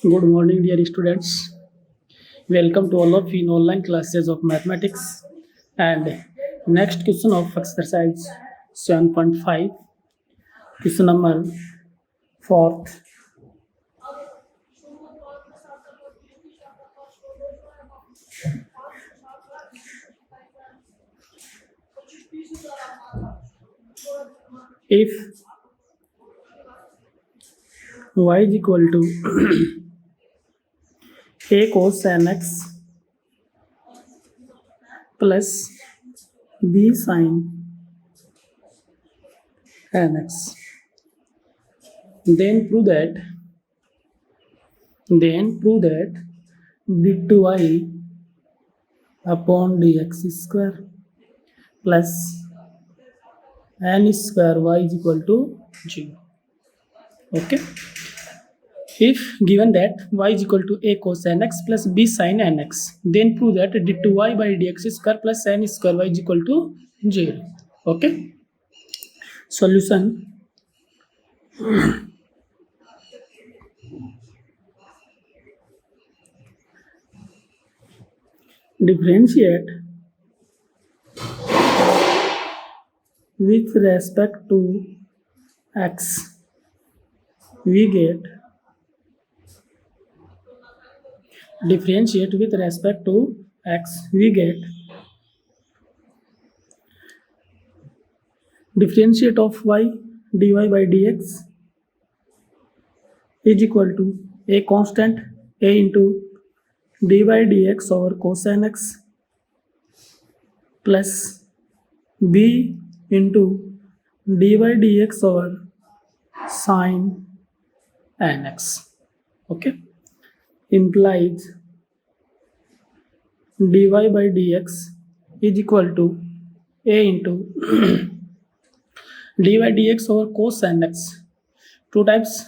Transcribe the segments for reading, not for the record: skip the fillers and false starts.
Good morning, dear students. Welcome to all of you in online classes of mathematics. And next question of exercise 7.5, question number 4th. If y is equal to a cos n x plus b sin n x, then prove that dy upon dx square plus n square y is equal to 0. Okay. If given that y is equal to a cos n x plus b sin n x, then prove that dy by dx square plus n square y is equal to 0. Okay. Solution. Differentiate with respect to x, we get differentiate with respect to x, we get differentiate of y dy by dx is equal to a constant a into d by dx over cos n x plus b into d by dx over sin n x. Okay, implies dy by dx is equal to a into d by dx over cos n x. Two types,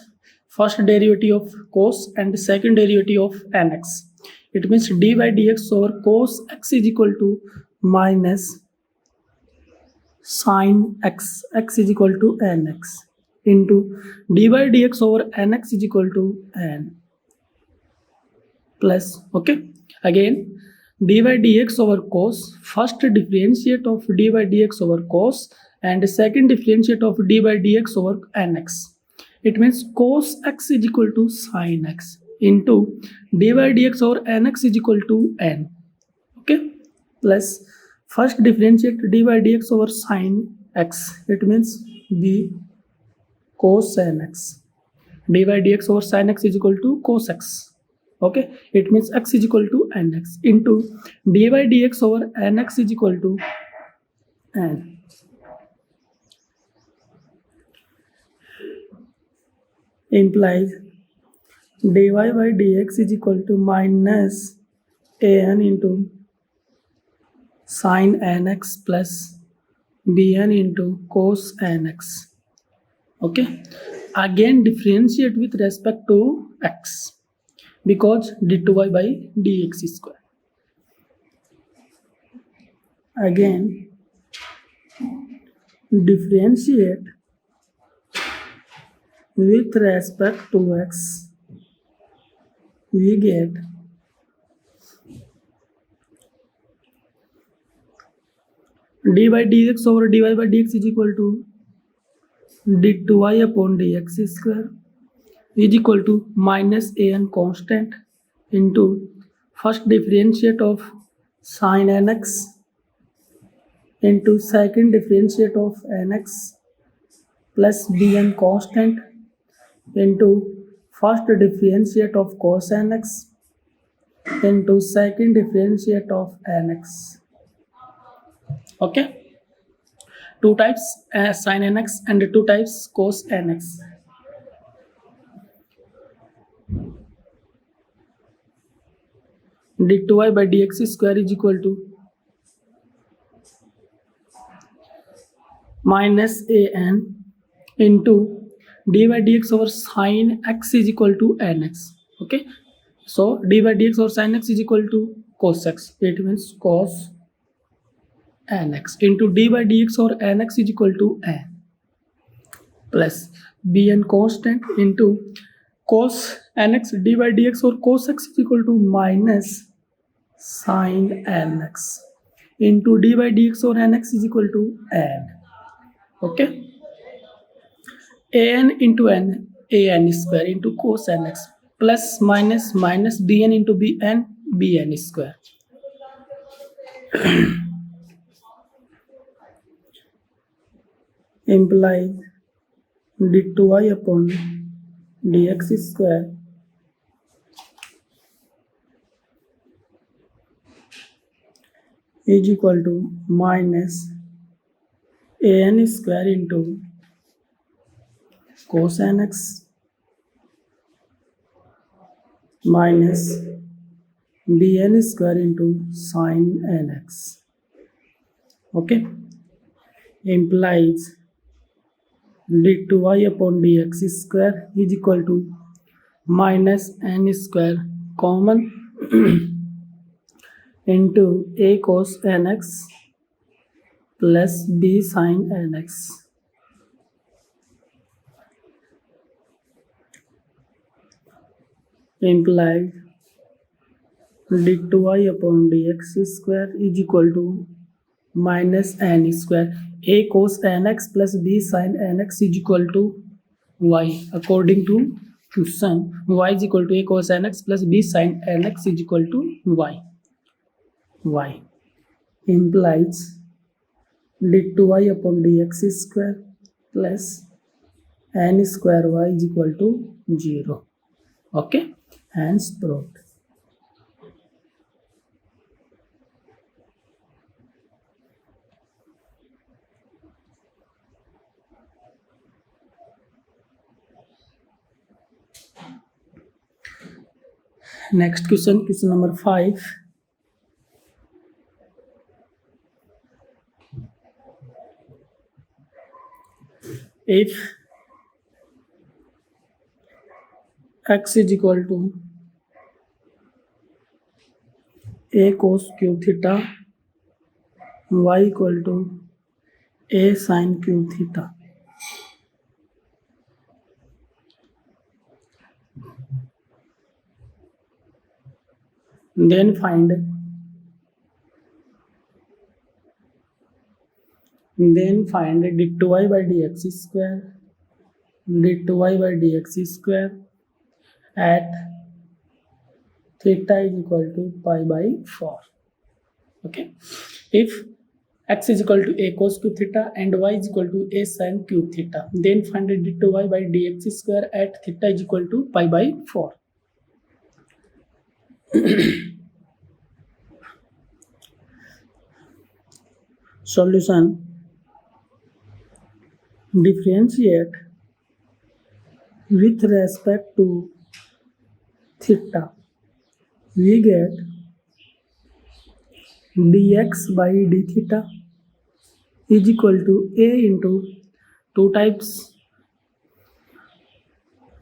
first derivative of cos and second derivative of nx. It means d by dx over cos x is equal to minus sin x, x is equal to nx, into d by dx over nx is equal to n plus, okay, again d by dx over cos, first differentiate of d by dx over cos and second differentiate of d by dx over nx. It means cos x is equal to sin x into d by dx over nx is equal to n. Okay, plus first differentiate d by dx over sin x, it means b cos n x. d by dx over sin x is equal to cos x. Okay, it means x is equal to nx into d by dx over nx is equal to n. Implies dy by dx is equal to minus an into sin nx plus bn into cos nx. Okay, again differentiate with respect to x because dy by dx square. Again differentiate with respect to x, we get d by dx over dy by dx is equal to dy upon dx square is equal to minus an constant into first differentiate of sin nx into second differentiate of nx plus bn constant into first differentiate of cos nx into second differentiate of nx. Okay, two types sin nx and two types cos nx. dy by dx square is equal to minus an into d by dx over sin x is equal to nx. Okay, so d by dx over sin x is equal to cos x, it means cos nx into d by dx over nx is equal to n plus bn constant into cos nx dy dx और cos x is equal to minus sin nx into dy dx और nx is equal to n. Okay, an into n, an square into cos nx plus minus minus bn into bn, bn square. Implies d2y upon dx square is equal to minus an square into cos nx minus bn square into sin nx. Okay, implies d2y upon dx square is equal to minus n square common into a cos nx plus b sin nx. Implies d2y upon dx square is equal to minus n square a cos nx plus b sin nx is equal to y. According to question, y is equal to a cos nx plus b sin nx is equal to y. Y implies d2y upon dx square plus n square y is equal to 0. Okay, hence proved. Next question, question number 5. If x is equal to a cos cube theta, y equal to a sin cube theta, then find d2y by dx square, d2y by dx square at theta is equal to pi by 4. Okay, if x is equal to a cos cube theta and y is equal to a sin cube theta, then find d2y by dx square at theta is equal to pi by 4. Solution: differentiate with respect to theta, we get dx by d theta is equal to a into 2 times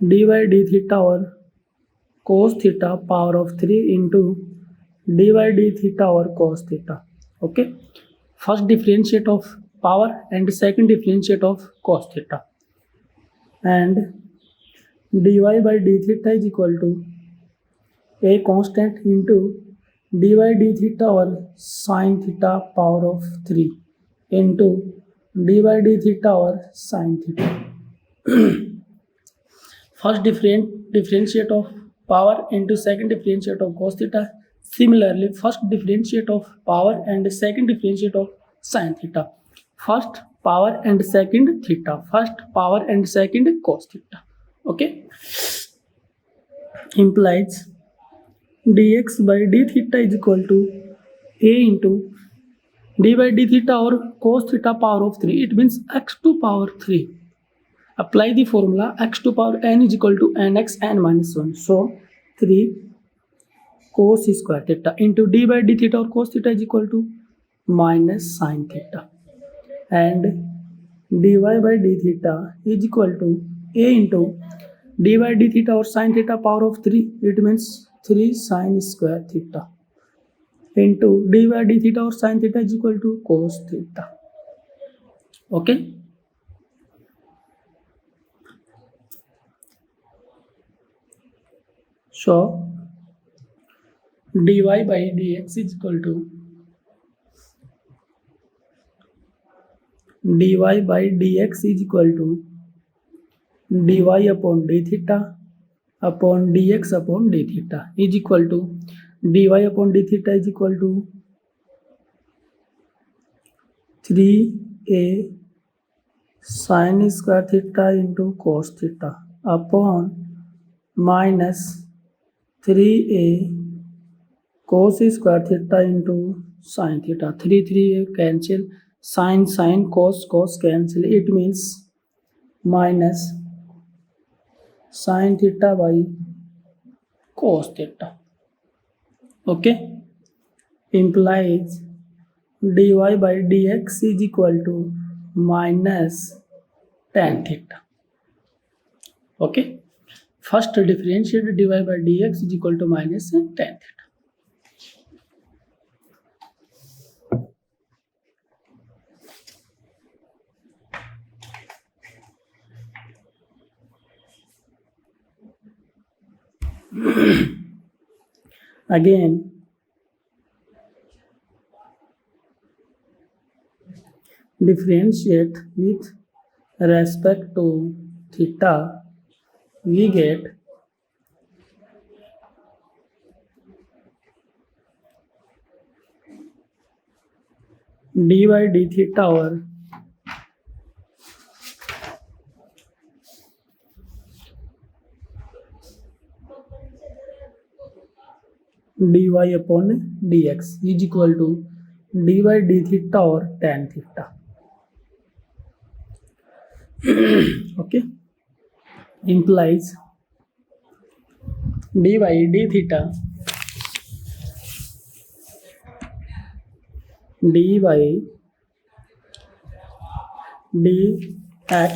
d by d theta or cos theta power of 3 into d by d theta or cos theta. Okay, first differentiate of power and second differentiate of cos theta, and dy by d theta is equal to a constant into dy d theta or sin theta power of 3 into dy d theta or sin theta. First differentiate of power into second differentiate of cos theta. Similarly, first differentiate of power and second differentiate of sin theta. First power and second theta. First power and second cos theta. Okay, implies dx by d theta is equal to a into d by d theta or cos theta power of 3. It means x to power 3. Apply the formula x to power n is equal to nx n minus 1. So 3 cos square theta into d by d theta or cos theta is equal to minus sin theta, and dy by d theta is equal to a into d by d theta or sin theta power of 3. It means 3 sin square theta into d by d theta or sin theta is equal to cos theta. Okay, So dy by dx is equal to dy by dx is equal to dy upon d theta upon dx upon d theta is equal to dy upon d theta is equal to 3a sin square theta into cos theta upon minus 3a cos square theta into sin theta. 3 cancel, sin cos cancel. It means minus sin theta by cos theta. Okay, implies dy by dx is equal to minus tan theta. Okay, first differentiate dy by dx is equal to minus tan theta. Again, differentiate with respect to theta, we get dy d theta over dy upon dx is equal to dy d theta or tan theta. Okay, implies dy d theta dy dx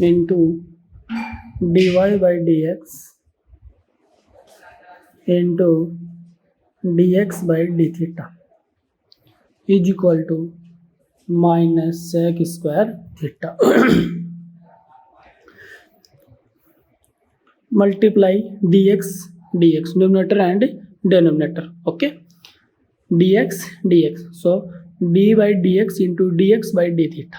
into dy by dx into dx by d theta is equal to minus sec square theta. Multiply dx numerator and denominator. Okay, dx, so d by dx into dx by d theta.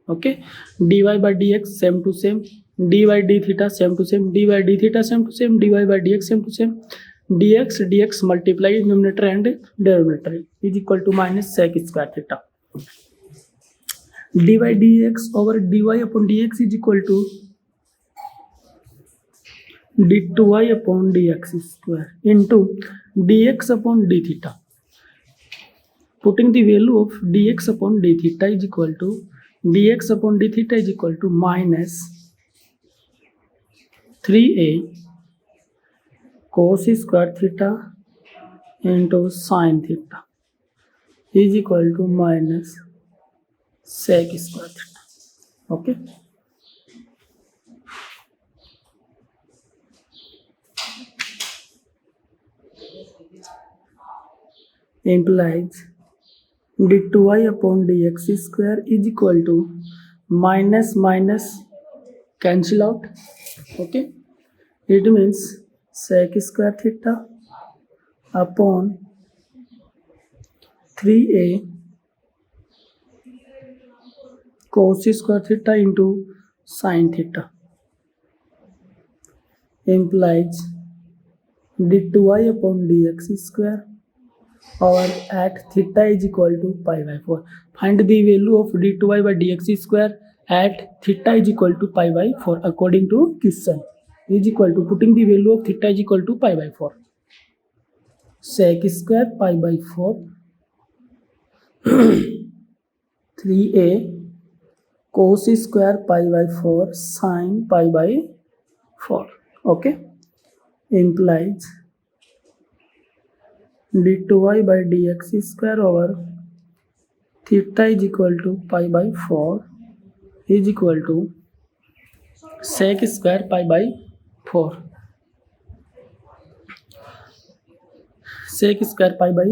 Okay, dy by dx same to same, dy by d theta same to same, dy by d theta same to same, dy by dx same to same, dx multiply numerator and denominator is equal to minus sec square theta. dy dx over dy upon dx is equal to d2y upon dx square into dx upon d theta. Putting the value of dx upon d theta is equal to dx upon d theta is equal to minus 3a cos square theta into sin theta is equal to minus sec square theta. Okay, implies d2y upon dx square is equal to minus cancel out. Okay, it means sec square theta upon 3a cos square theta into sin theta implies d2y upon dx square or at theta is equal to pi by 4. Find the value of d2y by dx square at theta is equal to pi by 4 according to question. Is equal to, putting the value of theta is equal to pi by 4. Sec square pi by 4 3a cos square pi by 4 sin pi by 4. Okay, implies d2y by dx square over theta is equal to pi by 4 is equal to sec square pi by 4. Sec square pi by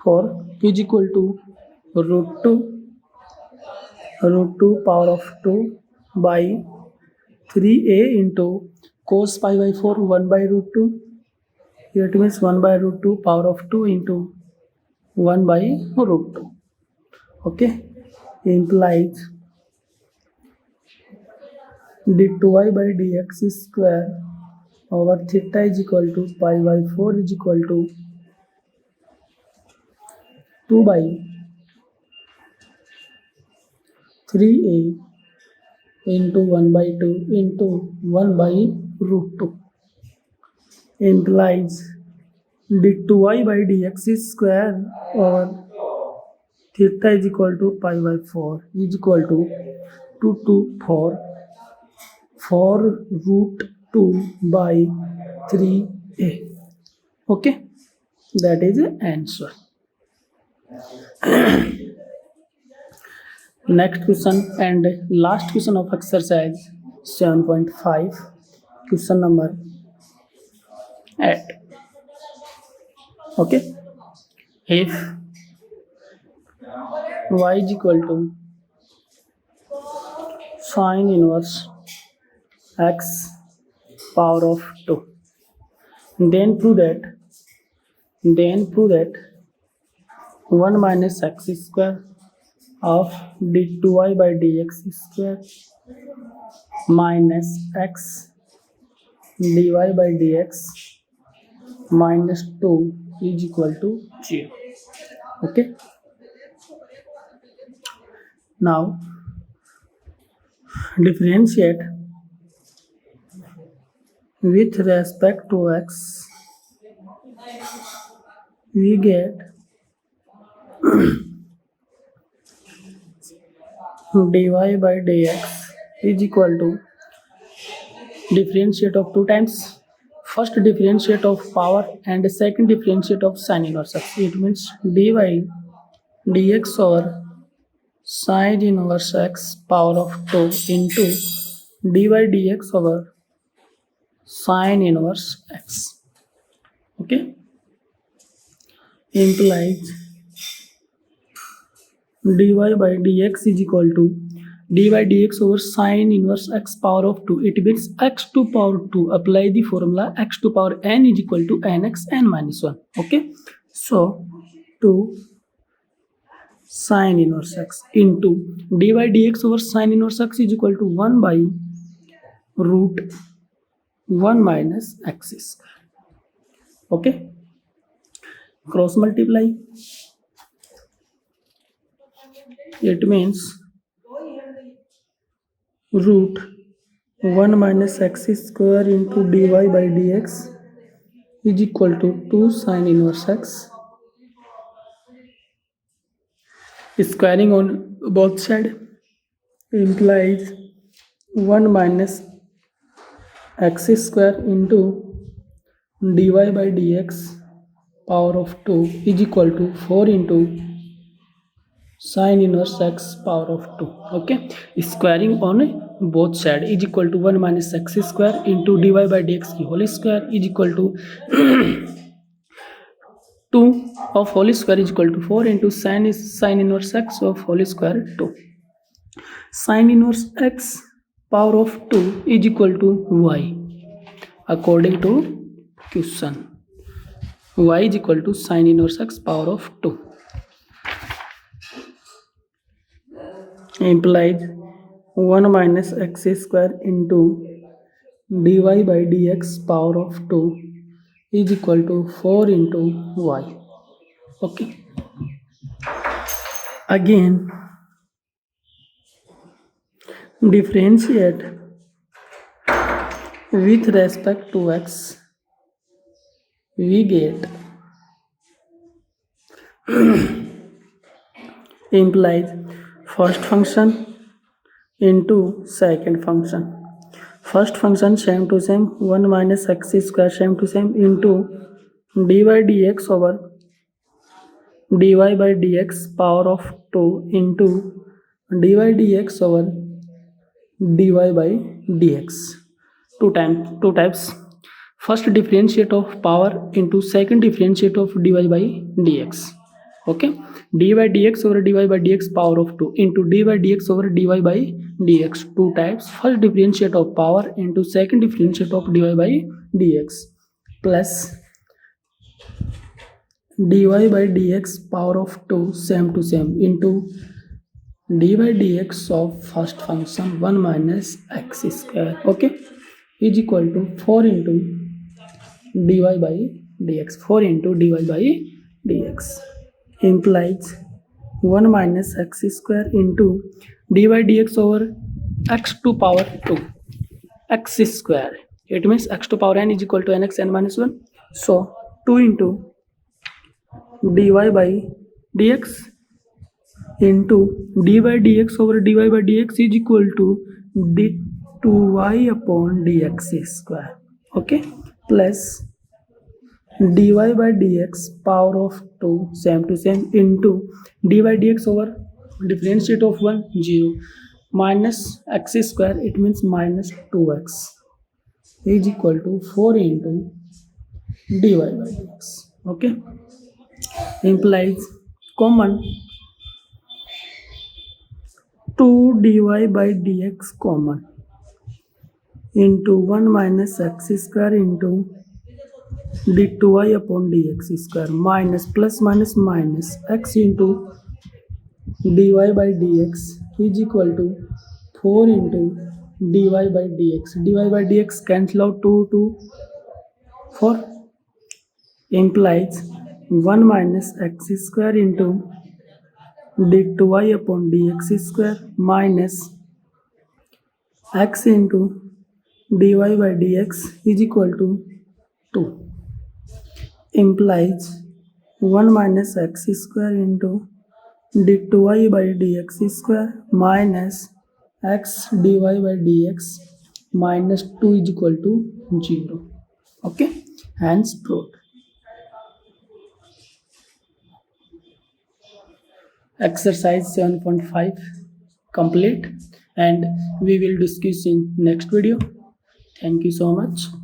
4 is equal to root 2 power of 2 by 3a into cos pi by 4 1 by root 2. Here it means 1 by root 2 power of 2 into 1 by root 2. Okay, implies d2y by dx square over theta is equal to pi by 4 is equal to 2 by 3a into 1 by 2 into 1 by root 2 implies d2y by dx square over theta is equal to pi by 4 is equal to 2 to 4 root 2 by 3a. Okay, that is the answer. Next question and last question of exercise 7.5, question number 8. Okay, if y is equal to sine inverse x power of 2, then prove that 1 minus x square of d2y by dx square minus x dy by dx minus 2 is equal to 0. Okay, now differentiate with respect to x, we get dy by dx is equal to differentiate of 2 times, first differentiate of power and second differentiate of sine inverse x. It means dy dx over sine inverse x power of 2 into dy dx over sine inverse x. Okay, implies dy by dx is equal to dy dx over sine inverse x power of 2. It means x to power 2. Apply the formula x to power n is equal to nx n minus 1. Okay, so 2 sine inverse x into dy dx over sine inverse x is equal to 1 by root 1 minus x square. Okay, cross multiply. It means root 1 minus x square into dy by dx is equal to 2 sine inverse x. Squaring on both sides implies 1 minus x square into dy by dx power of 2 is equal to 4 into sine inverse x power of 2. Okay, squaring on both sides is equal to 1 minus x square into dy by dx की whole square is equal to 2 of whole square is equal to 4 into sine inverse x of whole square 2. Sine inverse x power of 2 is equal to y according to question. Y is equal to sine inverse x power of 2 implies 1 minus x square into dy by dx power of 2 is equal to 4 into y. Okay, again differentiate with respect to x, we get implies first function into second function. First function same to same 1 minus x square same to same into dy dx over dy by dx power of 2 into dy dx over dy by dx. Two types. First differentiate of power into second differentiate of dy by dx. Okay, dy by dx over dy by dx power of 2 into dy by dx over dy by dx, two types. First differentiate of power into second differentiate of dy by dx plus dy by dx power of 2 same to same into dy by dx of first function 1 minus x square, okay, is equal to 4 into dy by dx, 4 into dy by dx implies 1 minus x square into dy dx over x to power 2 x square. It means x to power n is equal to nx n minus 1. So 2 into dy by dx into dy by dx over dy by dx is equal to d2y upon dx square, okay, plus dy by dx power of 2 same to same into dy by dx over differentiate of 1 0 minus x square, it means minus 2x is equal to 4 into dy by dx, okay, implies common 2 dy by dx common into 1 minus x square into d2y upon dx square minus plus minus minus x into dy by dx is equal to 4 into dy by dx. Dy by dx cancel out 2 to 4 implies 1 minus x square into d2y upon dx square minus x into dy by dx is equal to 2 implies 1 minus x square into d2y by dx square minus x dy by dx minus 2 is equal to 0. Okay, hence proved. Exercise 7.5 complete, and we will discuss in next video. Thank you so much.